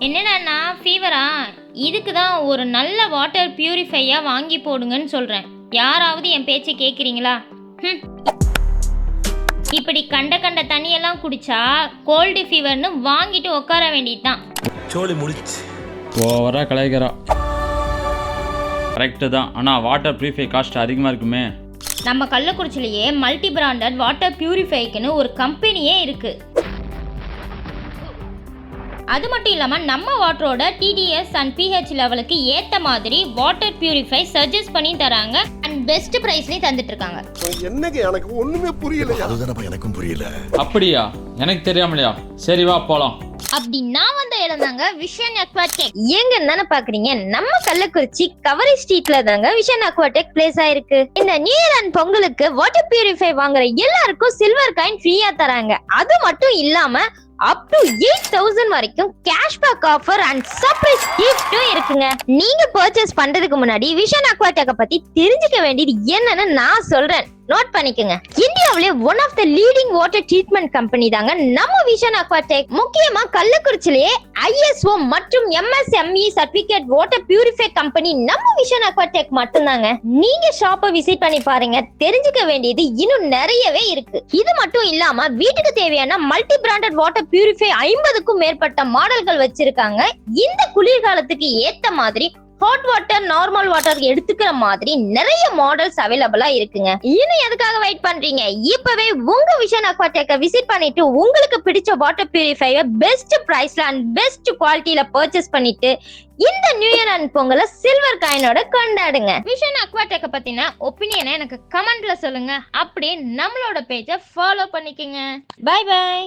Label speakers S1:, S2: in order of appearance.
S1: என்னடா ஃபீவரா? இதுக்கு தான் ஒரு நல்ல வாட்டர் பியூரிஃபையா வாங்கி போடுங்கன்னு சொல்றேன். யாராவது என் பேச்சை கேட்குறீங்களா? இப்படி கண்ட கண்ட தண்ணியெல்லாம் குடிச்சா கோல்டு ஃபீவர்னு வாங்கிட்டு உட்கார வேண்டியதுதான்.
S2: சோலி முடிச்சு
S3: ஓவரா கலைக்கிறா. கரெக்டு தான், ஆனால் வாட்டர் பியூரிஃபை காஸ்ட் அதிகமாக இருக்குமே.
S1: நம்ம கள்ளக்குறிச்சிலேயே மல்டி பிராண்டட் வாட்டர் பியூரிஃபைக்குன்னு ஒரு கம்பெனியே இருக்கு. அது மட்டும் இல்லாமல் நம்ம வாட்டரோட டிடிஎஸ் அண்ட் பிஹெச் லெவலுக்கு ஏற்ற மாதிரி வாட்டர் பியூரிஃபை சஜஸ்ட் பண்ணி தராங்க அண்ட் பெஸ்ட் ப்ரைஸ்லையும் தந்துட்டு இருக்காங்க.
S4: என்னங்க எனக்கு ஒண்ணுமே புரியல.
S2: அதுதானப்பா எனக்கும் புரியல.
S3: அப்படியா? எனக்கு தெரியாமலையா? சரி வா போலாம்.
S1: அப்படி நான் வந்த இடம் தாங்க விஷன் அக்வாடெக்.
S5: எங்கன்னு தானே பாக்குறீங்க, நம்ம கள்ளக்குறிச்சி கவரி ஸ்ட்ரீட்ல தாங்க விஷன் அக்வாடெக் பிளேஸ் ஆயிருக்கு. இந்த நியூ இயர் அண்ட் பொங்கலுக்கு வாட்டர் பியூரிஃபை வாங்குற எல்லாருக்கும் சில்வர் காயின் ஃப்ரீயா தராங்க. அது மட்டும் இல்லாம அப் டு 8,000 வரைக்கும் கேஷ்பேக் ஆஃபர் அண்ட் சர்ப்ரைஸ் கிஃப்ட்டும் இருக்குங்க. நீங்க பர்ச்சேஸ் பண்றதுக்கு முன்னாடி விஷன் அக்வாடெக்க பத்தி தெரிஞ்சுக்க வேண்டியது என்னன்னு நான் சொல்றேன், நோட் பண்ணிக்கங்க. இந்தியாவிலே one of the leading water treatment company தாங்க நம்ம விஷன் அக்வாடெக். முக்கியமா கள்ளக்குறிச்சிலேயே ISO மற்றும் MSME certificate water purify company நம்ம விஷன் அக்வாடெக் மட்டும்தாங்க. நீங்க ஷாப்பை விசிட் பண்ணி பாருங்க, தெரிஞ்சுக்க வேண்டியது இன்னும் நிறையவே இருக்கு. இது மட்டும் இல்லாம வீட்டுக்கு தேவையான மல்டி பிராண்டட் வாட்டர் பியூரிஃபை 50க்கும் மேற்பட்ட மாடல்கள் வச்சிருக்காங்க. இந்த குளிர்காலத்துக்கு ஏத்த மாதிரி ஹாட் வாட்டர், நார்மல் வாட்டர் எடுத்துக்கிற மாதிரி நிறைய மாடல்ஸ் அவைலபிளா இருக்குங்க. இன்னும் எதுக்காக வெயிட் பண்றீங்க? இப்பவே உங்க விஷன் அக்வாடெக்க விசிட் பண்ணிட்டு உங்களுக்கு பிடிச்ச வாட்டர் பியூரிஃபையை பெஸ்ட் பிரைஸ்ல அண்ட் பெஸ்ட் குவாலிட்டியில பர்ச்சேஸ் பண்ணிட்டு இந்த நியூ இயர் அண்ட் பொங்கலை சில்வர் காயினோட கொண்டாடுங்க.
S1: விஷன் அக்வாடெக்க பத்தின ஒப்பீனியனை எனக்கு கமெண்ட்ல சொல்லுங்க. அப்படியே நம்மளோட பேஜை ஃபாலோ பண்ணிக்கங்க. Bye by.